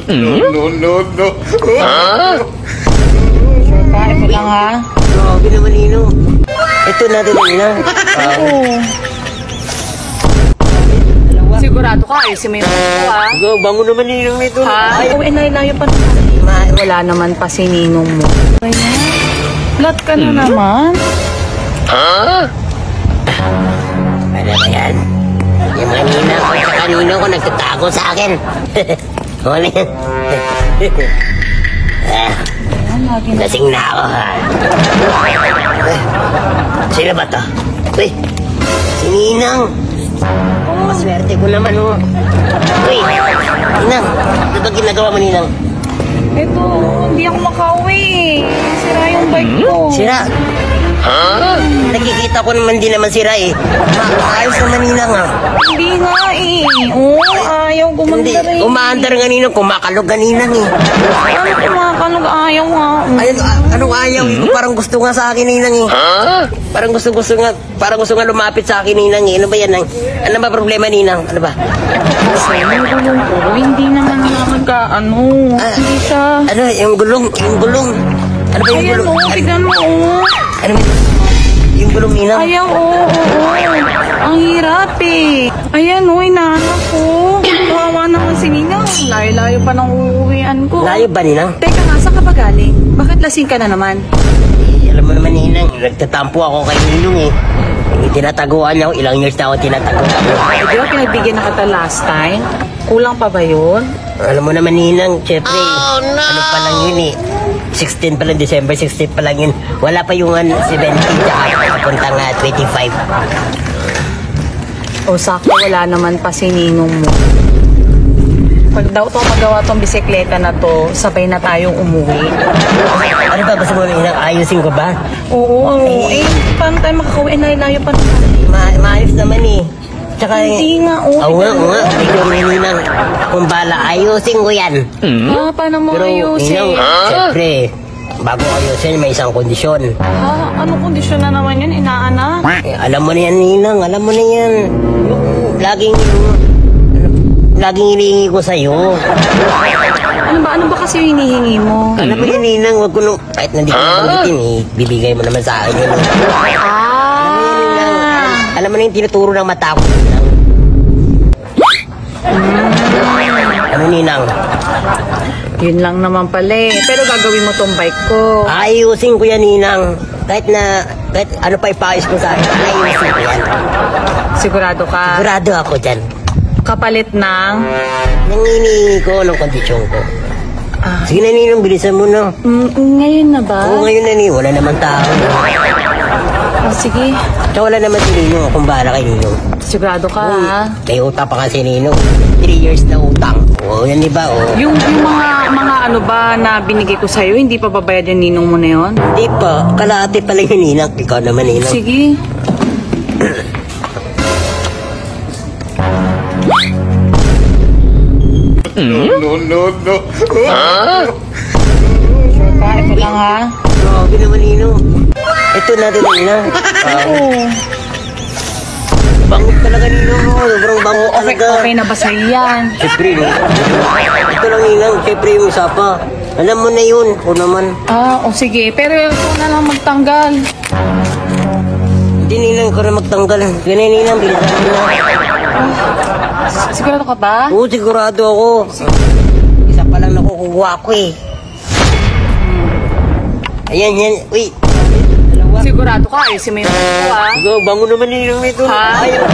No. Sure ka? Ito lang ha? Grabe naman, Ninong. Ito natin, Ninong. Sigurado ka, ayusin mo yung ko ha? Bango naman, Ninong, nito. Ha? Oo, layo pa naman. Wala naman pa si Ninong mo. Kaya, lat ka na naman. Ano ba yan? Yung mga ninang ko sa kanino ko nagtatago sa akin. Ano yan? Lasing na ako ha. Sino ba to? Uy, si Ninang. Maswerte ko naman oh. Uy, Ninang, ano ba ginagawa mo, Ninang? Ito, hindi ako makauwi. Sira yung bike ko. Sira? Nakikita ko naman din naman sira eh. Maayos naman, Ninang ha. Hindi nga eh. Oo, ayaw gumanda rin. Umaandar nga, Ninang. Kumakalog ka, Ninang eh. Ano kumakalog? Ayaw nga. Anong ayaw? Parang gusto nga sa akin, Ninang eh. Parang gusto nga lumapit sa akin, Ninang eh. Ano ba yan? Ano ba problema, Ninang? Ano ba? Kasi yung gulong ko, hindi naman nagkaano. Hindi siya. Ano? Yung gulong? Ano ba yung Ayan gulong? o, tignan mo o. Ano ba yung gulong, Ninang? Ayan o. Ang hirap eh. Ayan o, inahanap ko. Kawawa naman si Ninang. Layo-layo pa ng uuwian ko. Layo ba, Ninang? Teka nga, saan ka ba galing? Bakit lasing ka na naman? Alam mo naman, Ninang, nagtatampo ako kay Ninong eh. Tinataguan niya ako, ilang years na ako tinataguan. Di ba pinagbigyan na kita last time? Kulang pa ba yun? Alam mo naman, Ninang, syempre, ano pa lang yun eh. 16 pa lang, December 16 pa lang yun. Wala pa yung 17, tsaka papuntang 25. O sakto, wala naman pa si Ninong mo. Pag daw to magawa tong bisikleta na to, sabay na tayong umuwi. Ano ba, gusto mo, Ninang, ayusin ko ba? Oo, paano tayo makakauwi? Layo pa naman. Maayos naman eh. Tsaka, Hindi nga, oo. Oo nga, medyo Ninang, kung bala, ayusin ko yan. Paano mo Pero, ayusin? Ninang, syempre, bago ayusin, may isang kondisyon. Anong kondisyon na naman yun, inaanak? Alam mo na yan, Ninang, alam mo na yan. Laging hinihingi ko sa'yo. Ano ba kasi yung hinihingi mo? Alam mo yan, Ninang, wag ko nung, kahit nandito ko banggitin eh, bibigay mo naman sa akin yun. Alam mo na yung tinuturo ng mata ko, Ninang. Ano, Ninang? Yun lang naman pala eh. Pero gagawin mo tong bike ko. Ayusin ko yan, Ninang. Kahit ano pa ipais ko sa akin, ayusin ko yan. Sigurado ka? Sigurado ako dyan. Kapalit ng? Nangingi ko ng kondisyon ko. Sige na, Ninang, bilisan mo na. Ngayon na ba? Oo, ngayon na, Ninang. Wala naman tao. Sige. Tsaka wala naman si Ninong. Kung bahala kay Ninong. Sigurado ka ha? May utang pa kasi Ninong. 3 years na utang. Oo, yan diba? Oo. Yung mga ano ba na binigay ko sa'yo, hindi pa babayad yung ninong mo na yun? Hindi pa. Kalahati pala yung Ninang. Ikaw naman, Ninong. Sige. No. Sure ka? Ito lang ha? Grabe naman, Ninong. Ito natin, Ninang. Bangot talaga, Ninong. Sobrang bangot talaga. Okay na ba sa'yo yan? Siyempre, ito lang, Ninang. Siyempre yung isa pa. Alam mo na yun. O naman. Sige. Pero ito na lang magtanggal. Hindi, Ninang. Ikaw na magtanggal. Ganyan, Ninang. Bilisan mo na. Sigurado ka ba? Oo, sigurado ako. Isa pa lang nakukuha ko eh. Ayan, yan. Uy. Sigurado ka, ayusin mo yung ko ha? Bango naman, Ninang, nito. Ha? Ayaw.